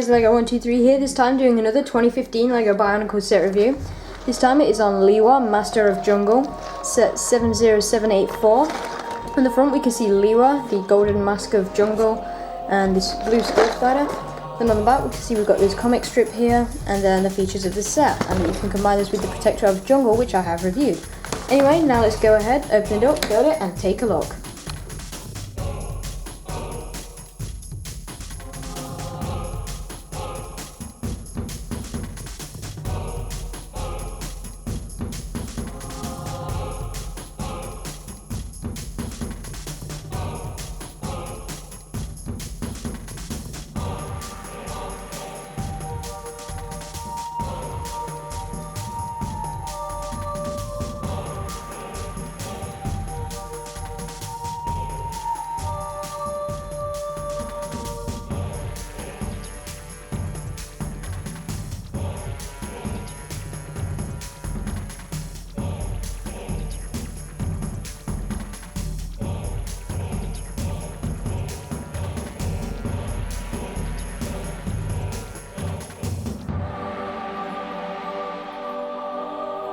guys, Lego123 here, this time doing another 2015 Lego Bionicle set review. This time it is on Lewa Master of Jungle, set 70784. On the front we can see Lewa, the golden mask of jungle, and this blue skull spider. Then on the back we can see we've got this comic strip here, and then the features of the set, and you can combine this with the Protector of Jungle, which I have reviewed. Anyway, now let's go ahead, open it up, build it, and take a look.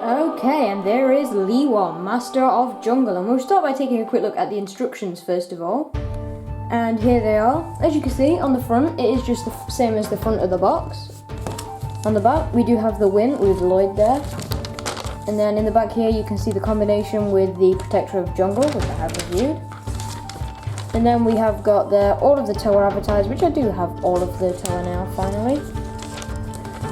Okay, and there is Lewa, Master of Jungle, and we'll start by taking a quick look at the instructions first of all. And here they are. As you can see, on the front, it is just the same as the front of the box. On the back, we do have the win with Lloyd there. And then in the back here, you can see the combination with the Protector of Jungle, which I have reviewed. And then we have got all of the tower advertised, which I do have all of the tower now, finally.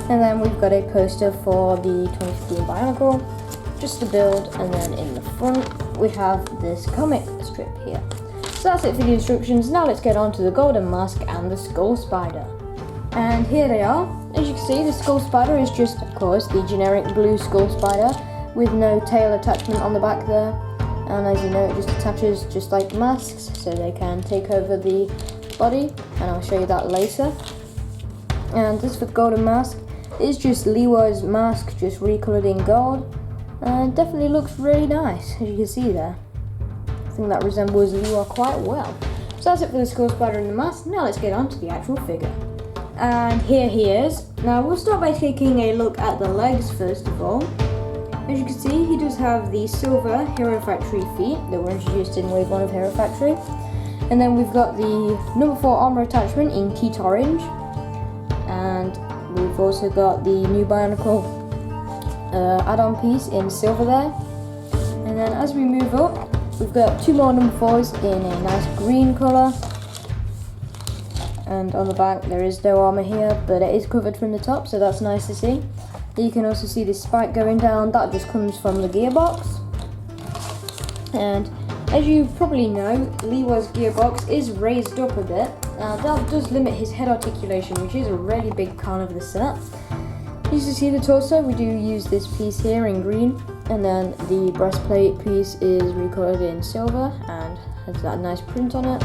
And then we've got a poster for the 2015 Bionicle, just to build, and then in the front we have this comic strip here. So that's it for the instructions. Now let's get on to the golden mask and the skull spider. And here they are. As you can see, the skull spider is just, of course, the generic blue skull spider with no tail attachment on the back there. And as you know, it just attaches just like masks, so they can take over the body, and I'll show you that later. And this for the golden mask. It's just Lewa's mask, just recolored in gold, and definitely looks really nice, as you can see there. I think that resembles Lewa quite well. So that's it for the skull spider and the mask. Now let's get on to the actual figure. And here he is. Now we'll start by taking a look at the legs first of all. As you can see, he does have the silver Hero Factory feet that were introduced in Wave 1 of Hero Factory. And then we've got the number 4 armor attachment in Teat Orange. And we've also got the new Bionicle add-on piece in silver there. And then as we move up, we've got 2 more number 4s in a nice green colour. And on the back there is no armour here, but it is covered from the top, so that's nice to see. You can also see this spike going down, that just comes from the gearbox. And as you probably know, Lewa's gearbox is raised up a bit. That does limit his head articulation, which is a really big con of the set. As you see the torso, we do use this piece here in green, and then the breastplate piece is recolored in silver and has that nice print on it.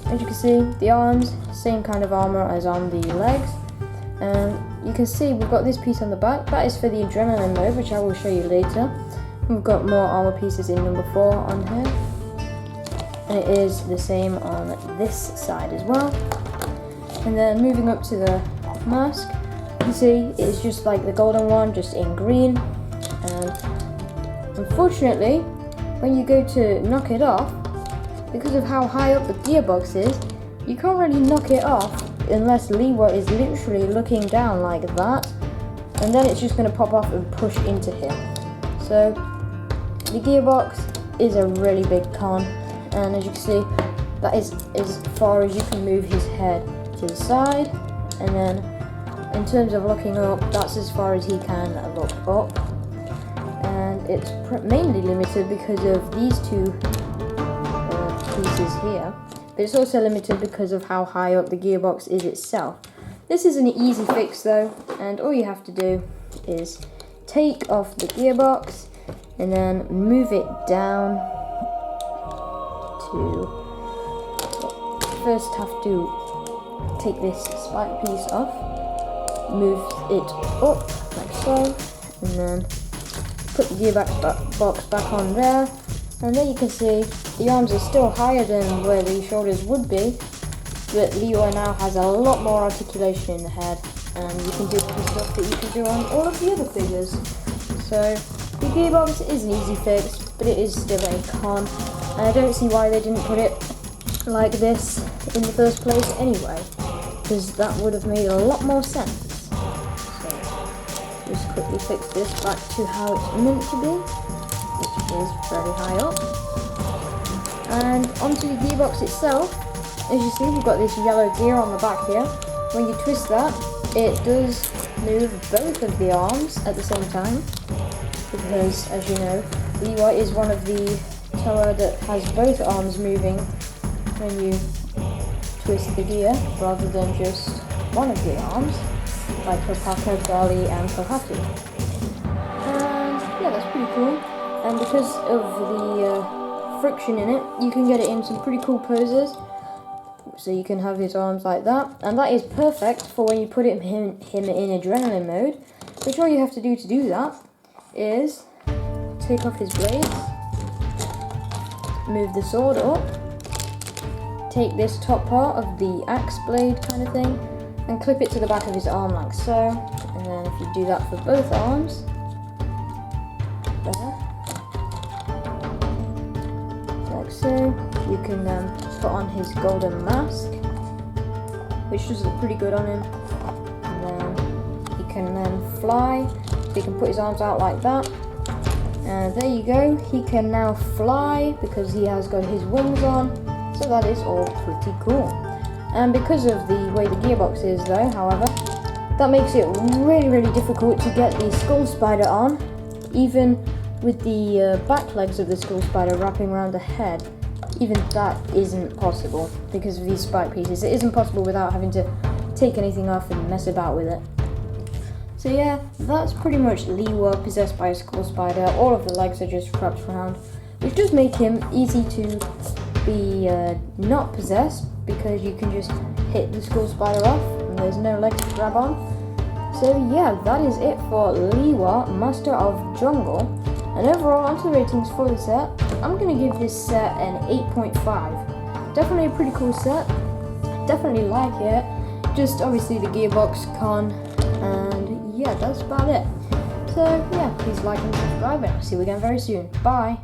As you can see, the arms, same kind of armour as on the legs. And you can see we've got this piece on the back, that is for the adrenaline mode, which I will show you later. We've got more armour pieces in number 4 on here. And it is the same on this side as well. And then moving up to the mask, you can see it's just like the golden one, just in green. And unfortunately, when you go to knock it off, because of how high up the gearbox is, you can't really knock it off unless Lewa is literally looking down like that, and then it's just going to pop off and push into him. So the gearbox is a really big con. And as you can see, that is as far as you can move his head to the side, and then in terms of looking up, that's as far as he can look up. And it's mainly limited because of these 2 pieces here, but it's also limited because of how high up the gearbox is itself. This is an easy fix though, and all you have to do is take off the gearbox and then move it down. First have to take this spike piece off, move it up like so, and then put the gearbox back on there, and there you can see the arms are still higher than where the shoulders would be, but Lewa now has a lot more articulation in the head, and you can do the stuff that you can do on all of the other figures. So the gearbox is an easy fix, but it is still a con, and I don't see why they didn't put it like this in the first place anyway, because that would have made a lot more sense. So just quickly fix this back to how it's meant to be, which is very high up. And onto the gearbox itself, as you see, we've got this yellow gear on the back here. When you twist that, it does move both of the arms at the same time, because as you know, Lewa is one of the tower that has both arms moving when you twist the gear, rather than just one of the arms, like Kopaka, Gali and Kohatu. And yeah, that's pretty cool. And because of the friction in it, you can get it in some pretty cool poses. So you can have his arms like that, and that is perfect for when you put him in adrenaline mode, which all you have to do that is take off his blades, move the sword up, take this top part of the axe blade kind of thing, and clip it to the back of his arm like so. And then if you do that for both arms, there, like so, you can put on his golden mask, which does look pretty good on him. And then he can then fly, so he can put his arms out like that. And there you go, he can now fly because he has got his wings on, so that is all pretty cool. And because of the way the gearbox is though, however, that makes it really difficult to get the skull spider on, even with the back legs of the skull spider wrapping around the head. Even that isn't possible because of these spike pieces. It isn't possible without having to take anything off and mess about with it. So yeah, that's pretty much Lewa possessed by a skull spider. All of the legs are just wrapped around, which does make him easy to be not possessed, because you can just hit the skull spider off and there's no legs to grab on. So yeah, that is it for Lewa Master of Jungle. And overall, onto the ratings for the set, I'm going to give this set an 8.5. Definitely a pretty cool set, definitely like it, just obviously the gearbox con, and yeah, that's about it. So yeah, please like and subscribe, and I'll see you again very soon. Bye!